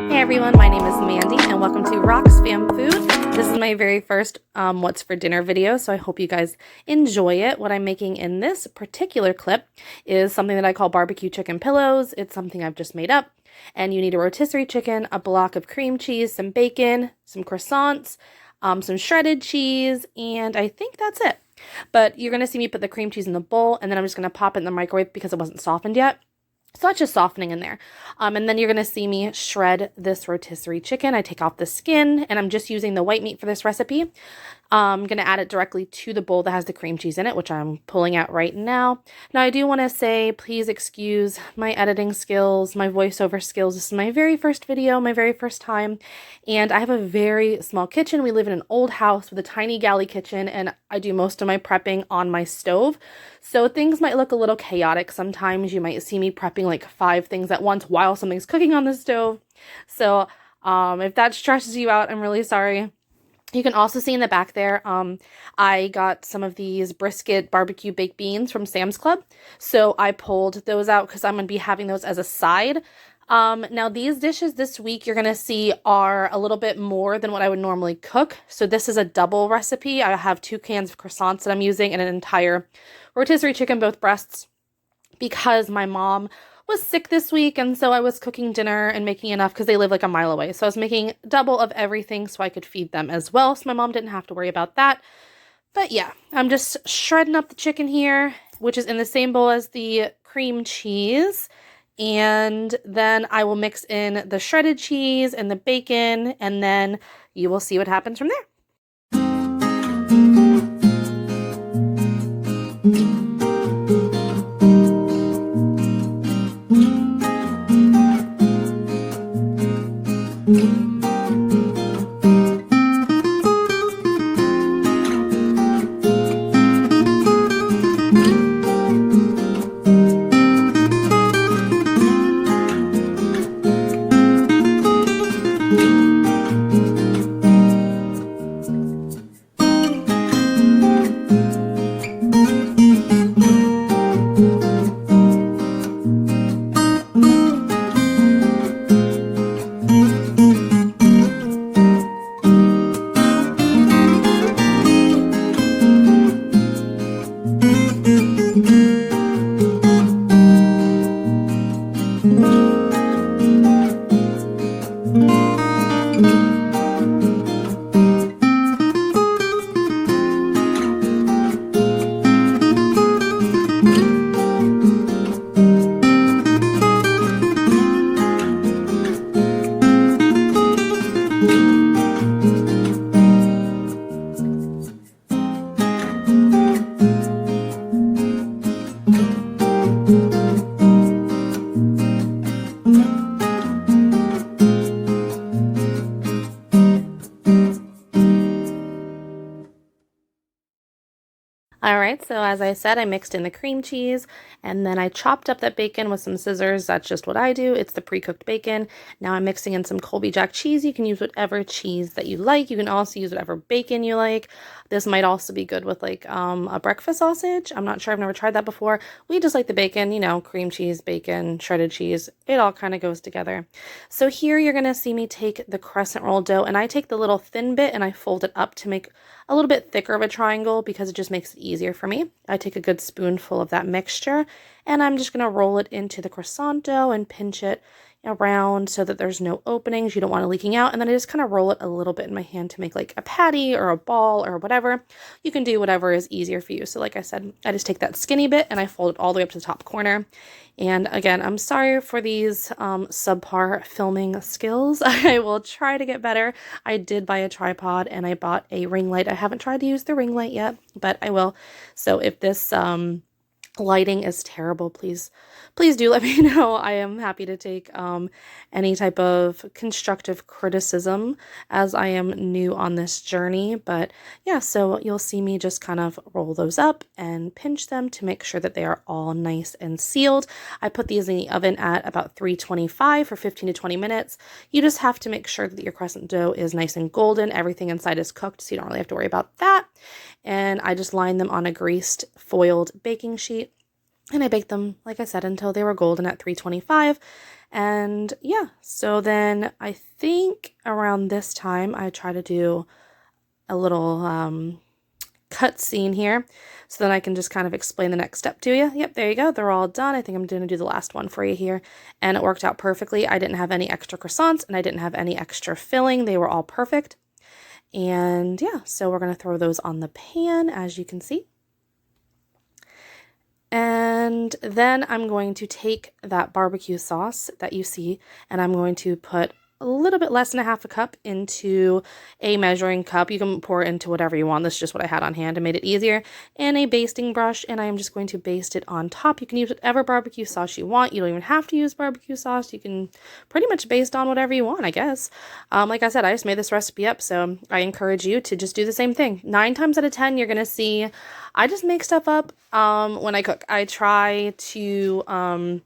Hey everyone, my name is Mandy and welcome to RoxFamFood. This is my very first what's for dinner video, so I hope you guys enjoy it. What I'm making in this particular clip is something that I call BBQ Chicken Pillows. It's something I've just made up, and you need a rotisserie chicken, a block of cream cheese, some bacon, some croissants, some shredded cheese, and I think that's it. But you're going to see me put the cream cheese in the bowl, and then I'm just going to pop it in the microwave because it wasn't softened yet. So that's just softening in there. And then you're going to see me shred this rotisserie chicken. I take off the skin, and I'm just using the white meat for this recipe. I'm going to add it directly to the bowl that has the cream cheese in it, which I'm pulling out right now. Now, I do want to say, please excuse my editing skills, my voiceover skills. This is my very first video, my very first time, and I have a very small kitchen. We live in an old house with a tiny galley kitchen, and I do most of my prepping on my stove. So things might look a little chaotic. Sometimes you might see me prepping like 5 things at once while something's cooking on the stove. So if that stresses you out, I'm really sorry. You can also see in the back there, I got some of these brisket barbecue baked beans from Sam's Club. So I pulled those out because I'm going to be having those as a side. Now these dishes this week you're going to see are a little bit more than what I would normally cook. So this is a double recipe. I have 2 cans of croissants that I'm using and an entire rotisserie chicken, both breasts, because my mom was sick this week, and so I was cooking dinner and making enough because they live like a mile away. So I was making double of everything so I could feed them as well. So my mom didn't have to worry about that. But yeah, I'm just shredding up the chicken here, which is in the same bowl as the cream cheese. And then I will mix in the shredded cheese and the bacon, and then you will see what happens from there. Alright, so as I said, I mixed in the cream cheese, and then I chopped up that bacon with some scissors. That's just what I do. It's the pre-cooked bacon. Now I'm mixing in some Colby Jack cheese. You can use whatever cheese that you like. You can also use whatever bacon you like. This might also be good with like a breakfast sausage. I'm not sure. I've never tried that before. We just like the bacon, you know, cream cheese, bacon, shredded cheese. It all kind of goes together. So here you're going to see me take the crescent roll dough, and I take the little thin bit and I fold it up to make a little bit thicker of a triangle because it just makes it easier for me. I take a good spoonful of that mixture, and I'm just going to roll it into the croissant dough and pinch it around so that there's no openings. You don't want it leaking out. And then I just kind of roll it a little bit in my hand to make like a patty or a ball or whatever. You can do whatever is easier for you. So like I said, I just take that skinny bit and I fold it all the way up to the top corner. And again, I'm sorry for these subpar filming skills. I will try to get better. I did buy a tripod and I bought a ring light. I haven't tried to use the ring light yet, but I will. So if this lighting is terrible, please do let me know. I am happy to take any type of constructive criticism as I am new on this journey. But yeah, so you'll see me just kind of roll those up and pinch them to make sure that they are all nice and sealed. I put these in the oven at about 325 for 15 to 20 minutes. You just have to make sure that your crescent dough is nice and golden. Everything inside is cooked, so you don't really have to worry about that. And I just line them on a greased foiled baking sheet. And I baked them, like I said, until they were golden at 325. And yeah, so then I think around this time I try to do a little cut scene here so then I can just kind of explain the next step to you. Yep, there you go. They're all done. I think I'm going to do the last one for you here. And it worked out perfectly. I didn't have any extra croissants and I didn't have any extra filling. They were all perfect. And yeah, so we're going to throw those on the pan, as you can see. And then I'm going to take that barbecue sauce that you see, and I'm going to put a little bit less than a half a cup into a measuring cup. You can pour it into whatever you want. This is just what I had on hand and made it easier. And a basting brush, and I am just going to baste it on top. You can use whatever barbecue sauce you want. You don't even have to use barbecue sauce. You can pretty much baste on whatever you want, I guess. Like I said, I just made this recipe up, so I encourage you to just do the same thing. 9 times out of 10, you're going to see I just make stuff up when I cook. I try to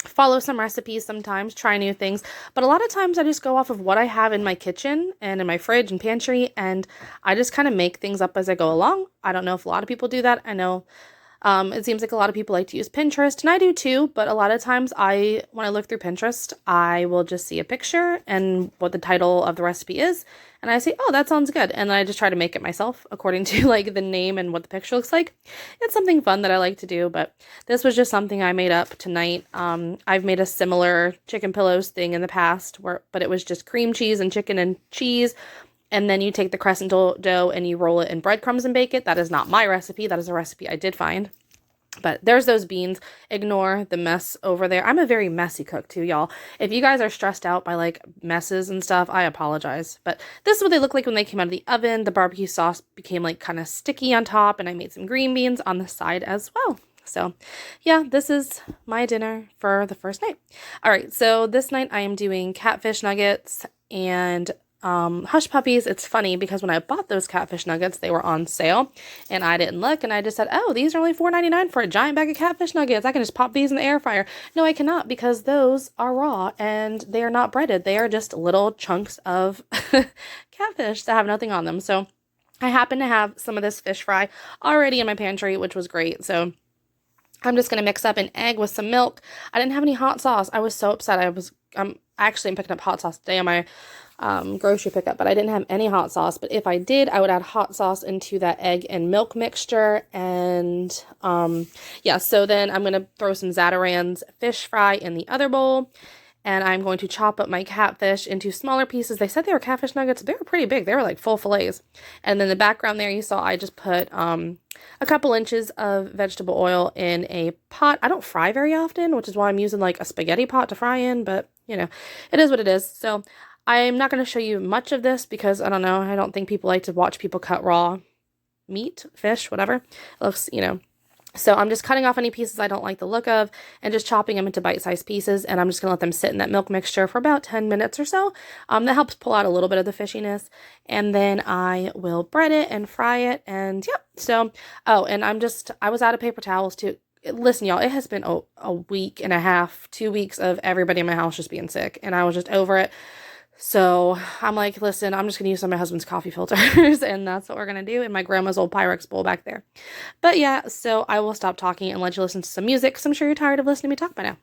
follow some recipes sometimes, try new things, but a lot of times I just go off of what I have in my kitchen and in my fridge and pantry, and I just kind of make things up as I go along. I don't know if a lot of people do that. I know it seems like a lot of people like to use Pinterest, and I do too, but a lot of times when I look through Pinterest, I will just see a picture and what the title of the recipe is, and I say, oh, that sounds good, and then I just try to make it myself according to like the name and what the picture looks like. It's something fun that I like to do, but this was just something I made up tonight. I've made a similar chicken pillows thing in the past, but it was just cream cheese and chicken and cheese. And then you take the crescent dough and you roll it in breadcrumbs and bake it. That is not my recipe. That is a recipe I did find. But there's those beans. Ignore the mess over there. I'm a very messy cook too, y'all. If you guys are stressed out by like messes and stuff, I apologize. But this is what they look like when they came out of the oven. The barbecue sauce became like kind of sticky on top, and I made some green beans on the side as well. So yeah, this is my dinner for the first night. All right, so this night I am doing catfish nuggets and hush puppies. It's funny because when I bought those catfish nuggets, they were on sale and I didn't look, and I just said, oh, these are only $4.99 for a giant bag of catfish nuggets. I can just pop these in the air fryer. No, I cannot, because those are raw and they are not breaded. They are just little chunks of catfish that have nothing on them. So I happen to have some of this fish fry already in my pantry, which was great. So I'm just going to mix up an egg with some milk. I didn't have any hot sauce. I was so upset. I'm picking up hot sauce today on my grocery pickup, but I didn't have any hot sauce. But if I did, I would add hot sauce into that egg and milk mixture. And yeah, so then I'm going to throw some Zatarain's fish fry in the other bowl. And I'm going to chop up my catfish into smaller pieces. They said they were catfish nuggets. They were pretty big. They were like full fillets. And then the background there, you saw I just put a couple inches of vegetable oil in a pot. I don't fry very often, which is why I'm using like a spaghetti pot to fry in. But, you know, it is what it is. So I'm not going to show you much of this because, I don't know, I don't think people like to watch people cut raw meat, fish, whatever. It looks, you know. So I'm just cutting off any pieces I don't like the look of and just chopping them into bite-sized pieces, and I'm just going to let them sit in that milk mixture for about 10 minutes or so. That helps pull out a little bit of the fishiness, and then I will bread it and fry it, and yep. So, oh, and I was out of paper towels too. Listen, y'all, it has been a week and a half, 2 weeks of everybody in my house just being sick, and I was just over it. So I'm like, listen, I'm just going to use some of my husband's coffee filters, and that's what we're going to do in my grandma's old Pyrex bowl back there. But yeah, so I will stop talking and let you listen to some music, because I'm sure you're tired of listening to me talk by now.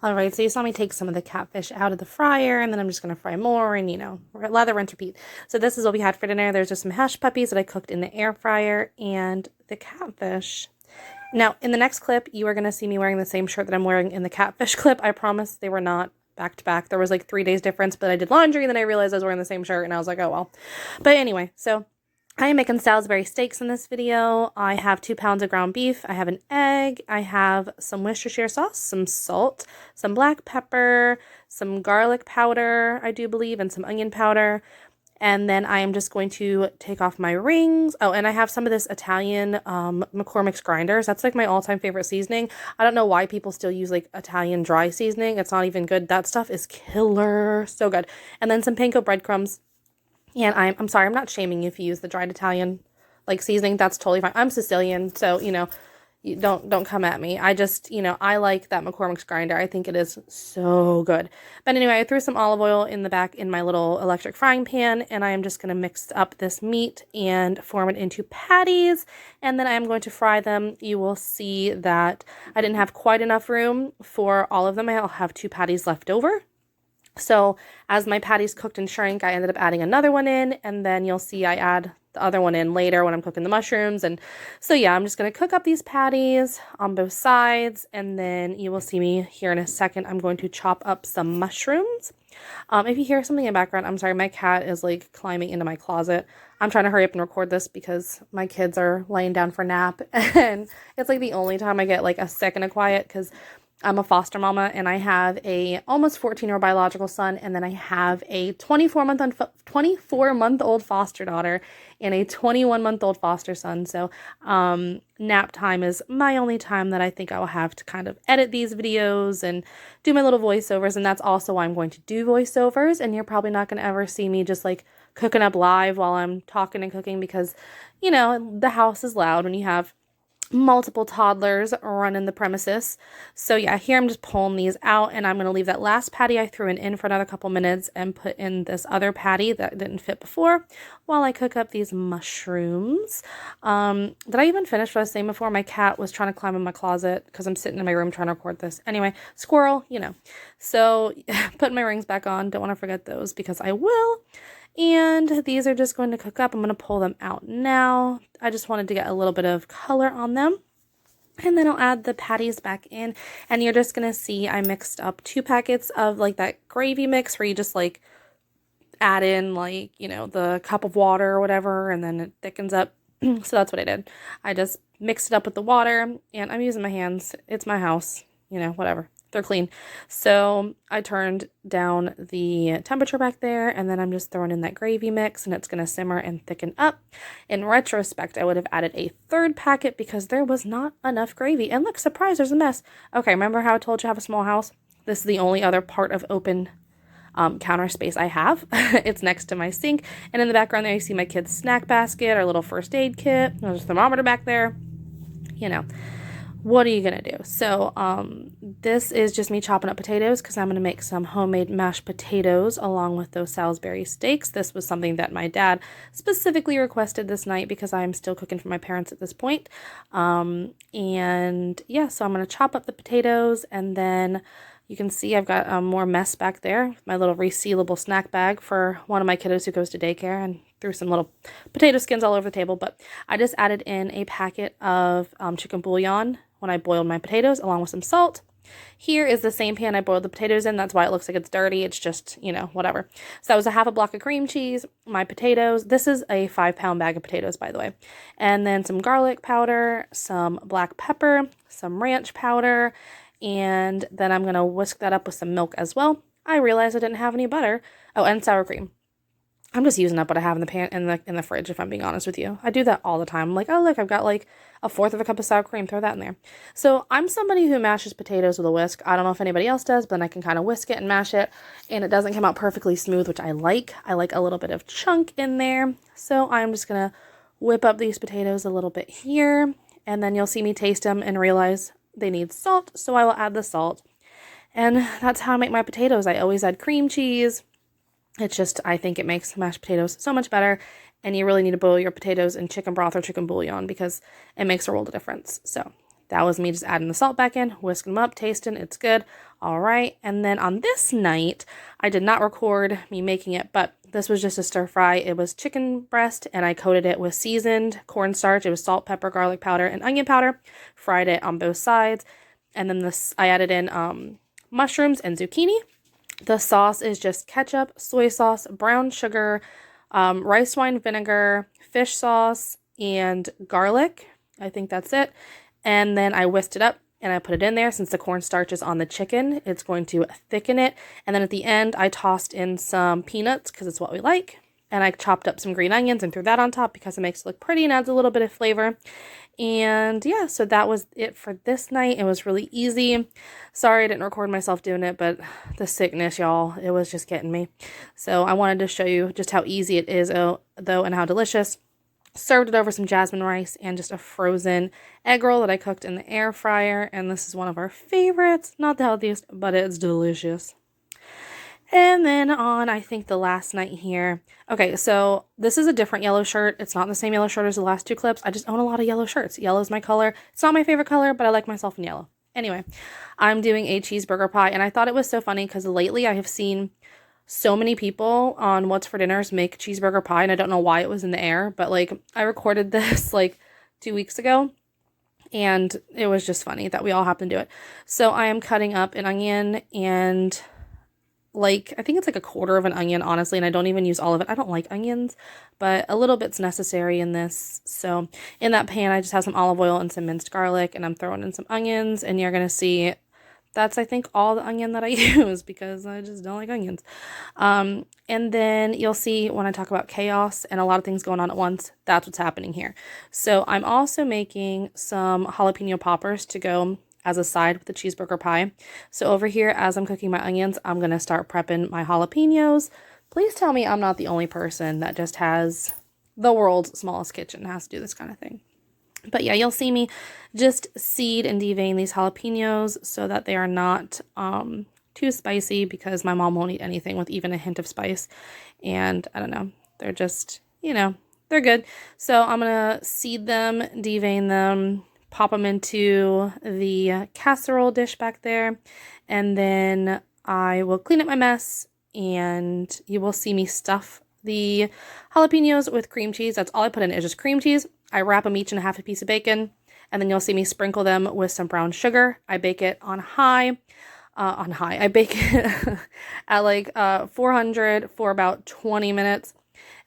All right, so you saw me take some of the catfish out of the fryer, and then I'm just going to fry more and, lather, rinse, repeat. So this is what we had for dinner. There's just some hash puppies that I cooked in the air fryer and the catfish. Now, in the next clip, you are going to see me wearing the same shirt that I'm wearing in the catfish clip. I promise they were not back to back. There was like 3 days difference, but I did laundry, and then I realized I was wearing the same shirt, and I was like, oh, well. But anyway, so I am making Salisbury steaks in this video. I have 2 pounds of ground beef. I have an egg. I have some Worcestershire sauce, some salt, some black pepper, some garlic powder, I do believe, and some onion powder. And then I am just going to take off my rings. Oh, and I have some of this Italian McCormick's grinders. That's like my all-time favorite seasoning. I don't know why people still use like Italian dry seasoning. It's not even good. That stuff is killer. So good. And then some panko breadcrumbs. And I'm sorry, I'm not shaming you if you use the dried Italian like seasoning. That's totally fine. I'm Sicilian, so you don't come at me. I just, I like that McCormick's grinder. I think it is so good. But anyway, I threw some olive oil in the back in my little electric frying pan, and I am just going to mix up this meat and form it into patties, and then I am going to fry them. You will see that I didn't have quite enough room for all of them. I'll have 2 patties left over. So as my patties cooked and shrank, I ended up adding another one in, and then you'll see I add the other one in later when I'm cooking the mushrooms. And so yeah, I'm just going to cook up these patties on both sides, and then you will see me here in a second. I'm going to chop up some mushrooms. If you hear something in the background, I'm sorry, my cat is like climbing into my closet. I'm trying to hurry up and record this because my kids are laying down for nap, and it's like the only time I get like a second of quiet because I'm a foster mama, and I have a almost 14-year-old biological son, and then I have a 24-month-old foster daughter and a 21-month-old foster son. So nap time is my only time that I think I will have to kind of edit these videos and do my little voiceovers, and that's also why I'm going to do voiceovers, and you're probably not going to ever see me just like cooking up live while I'm talking and cooking because, the house is loud when you have multiple toddlers running the premises. So yeah, here I'm just pulling these out, and I'm going to leave that last patty I threw in for another couple minutes and put in this other patty that didn't fit before while I cook up these mushrooms. Did I even finish what I was saying before? My cat was trying to climb in my closet because I'm sitting in my room trying to record this. Anyway, squirrel, So putting my rings back on. Don't want to forget those because I will. And these are just going to cook up. I'm going to pull them out now. I just wanted to get a little bit of color on them. And then I'll add the patties back in. And you're just going to see I mixed up 2 packets of like that gravy mix where you just like add in like, the cup of water or whatever, and then it thickens up. So that's what I did. I just mixed it up with the water, and I'm using my hands. It's my house, whatever. They're clean. So I turned down the temperature back there, and then I'm just throwing in that gravy mix, and it's going to simmer and thicken up. In retrospect, I would have added a 3rd packet because there was not enough gravy. And look, surprise, there's a mess. Okay, remember how I told you I have a small house? This is the only other part of open counter space I have. It's next to my sink, and in the background there you see my kids' snack basket, our little first aid kit. There's a thermometer back there. What are you going to do? So this is just me chopping up potatoes because I'm going to make some homemade mashed potatoes along with those Salisbury steaks. This was something that my dad specifically requested this night because I'm still cooking for my parents at this point. And yeah, so I'm going to chop up the potatoes, and then you can see I've got more mess back there. My little resealable snack bag for one of my kiddos who goes to daycare, and threw some little potato skins all over the table. But I just added in a packet of chicken bouillon when I boiled my potatoes along with some salt. Here is the same pan I boiled the potatoes in. That's why it looks like it's dirty. It's just, whatever. So that was a half a block of cream cheese, my potatoes. This is a 5-pound bag of potatoes, by the way. And then some garlic powder, some black pepper, some ranch powder, and then I'm going to whisk that up with some milk as well. I realized I didn't have any butter. Oh, and sour cream. I'm just using up what I have in the pan in the fridge, if I'm being honest with you. I do that all the time. I'm like, oh, look, I've got like a 1/4 of a cup of sour cream. Throw that in there. So I'm somebody who mashes potatoes with a whisk. I don't know if anybody else does, but then I can kind of whisk it and mash it, and it doesn't come out perfectly smooth, which I like. I like a little bit of chunk in there. So I'm just going to whip up these potatoes a little bit here, and then you'll see me taste them and realize they need salt, so I will add the salt. And that's how I make my potatoes. I always add cream cheese. It's just, I think it makes mashed potatoes so much better, and you really need to boil your potatoes in chicken broth or chicken bouillon because it makes a world of difference. So That was me just adding the salt back in, whisking them up, tasting, it's good. All right, and then on this night, I did not record me making it, but this was just a stir fry. It was chicken breast, and I coated it with seasoned cornstarch. It was salt, pepper, garlic powder, and onion powder. Fried it on both sides, and then I added in mushrooms and zucchini. The sauce is just ketchup, soy sauce, brown sugar, rice wine vinegar, fish sauce, and garlic. I think that's it. And then I whisked it up and I put it in there. Since the cornstarch is on the chicken, it's going to thicken it. And then at the end, I tossed in some peanuts because it's what we like. And I chopped up some green onions and threw that on top because it makes it look pretty and adds a little bit of flavor. And yeah, so that was it for this night. It was really easy. Sorry I didn't record myself doing it, but the sickness, y'all, it was just getting me. So I wanted to show you just how easy it is, though, and how delicious. Served it over some jasmine rice and just a frozen egg roll that I cooked in the air fryer. And this is one of our favorites. Not the healthiest, but it's delicious. And then on, I think, the last night here. Okay, so this is a different yellow shirt. It's not the same yellow shirt as the last two clips. I just own a lot of yellow shirts. Yellow is my color. It's not my favorite color, but I like myself in yellow. Anyway, I'm doing a cheeseburger pie. And I thought it was so funny because lately I have seen so many people on What's for Dinners make cheeseburger pie, and I don't know why it was in the air, but like I recorded this like 2 weeks ago, and it was just funny that we all happened to do it. So I am cutting up an onion, and like I think it's like a quarter of an onion, honestly, and I don't even use all of it. I don't like onions, but a little bit's necessary in this. So in that pan, I just have some olive oil and some minced garlic, and I'm throwing in some onions, and you're gonna see that's, I think, all the onion that I use because I just don't like onions. And then you'll see when I talk about chaos and a lot of things going on at once, that's what's happening here. So I'm also making some jalapeno poppers to go as a side with the cheeseburger pie. So over here, as I'm cooking my onions, I'm going to start prepping my jalapenos. Please tell me I'm not the only person that just has the world's smallest kitchen and has to do this kind of thing. But yeah, you'll see me just seed and devein these jalapenos so that they are not too spicy, because my mom won't eat anything with even a hint of spice. And I don't know, they're just, you know, they're good. So I'm going to seed them, devein them, pop them into the casserole dish back there. And then I will clean up my mess, and you will see me stuff the jalapenos with cream cheese. That's all I put in, is just cream cheese. I wrap them each in half a piece of bacon, and then you'll see me sprinkle them with some brown sugar. I bake it on high. I bake it at like 400 for about 20 minutes.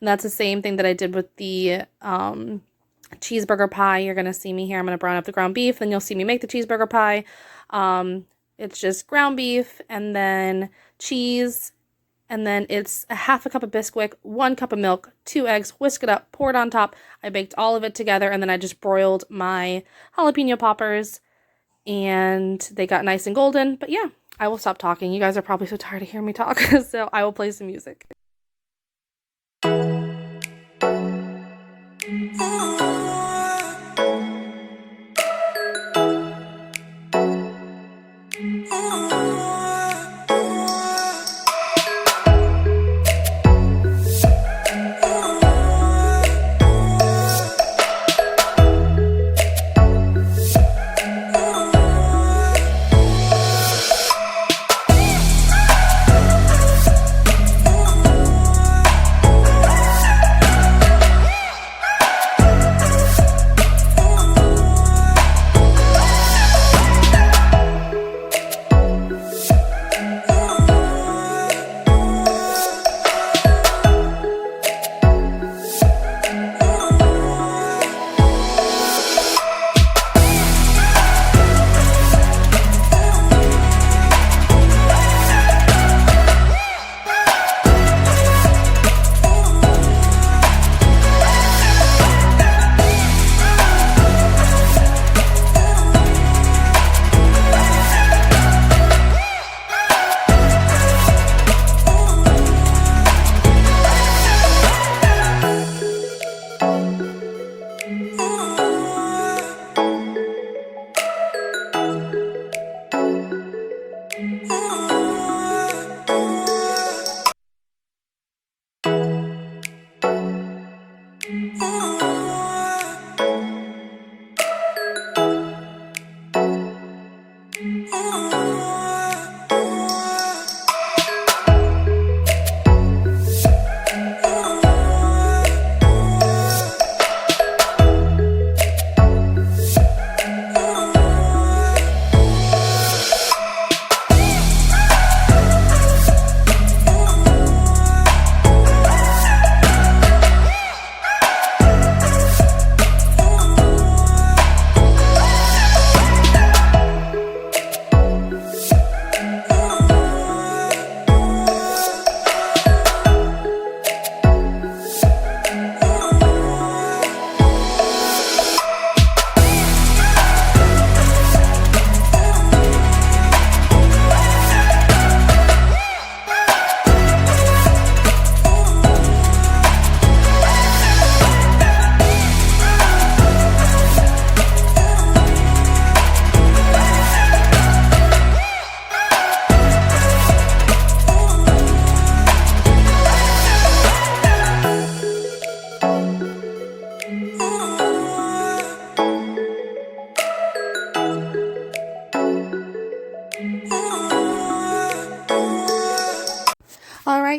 And that's the same thing that I did with the cheeseburger pie. You're going to see me here. I'm going to brown up the ground beef, then you'll see me make the cheeseburger pie. It's just ground beef and then cheese. And then it's a half a cup of Bisquick, 1 cup of milk, 2 eggs, whisk it up, pour it on top. I baked all of it together, and then I just broiled my jalapeno poppers, and they got nice and golden. But yeah, I will stop talking. You guys are probably so tired of hearing me talk, so I will play some music.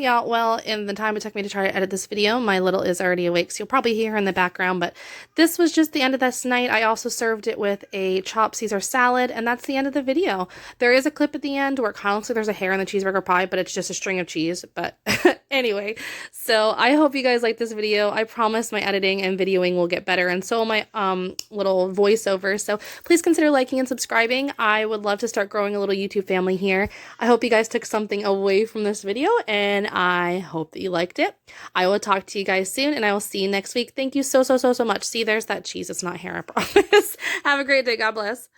turning out well in the time it took me to try to edit this video. My little is already awake, so you'll probably hear her in the background, but this was just the end of this night. I also served it with a chopped Caesar salad, and that's the end of the video. There is a clip at the end where it kind of looks like there's a hair in the cheeseburger pie, but it's just a string of cheese. But anyway, so I hope you guys like this video. I promise my editing and videoing will get better, and so will my little voiceover. So please consider liking and subscribing. I would love to start growing a little YouTube family here. I hope you guys took something away from this video, and I hope that you liked it. I will talk to you guys soon, and I will see you next week. Thank you so much. See, there's that cheese. It's not hair, I promise. Have a great day. God bless.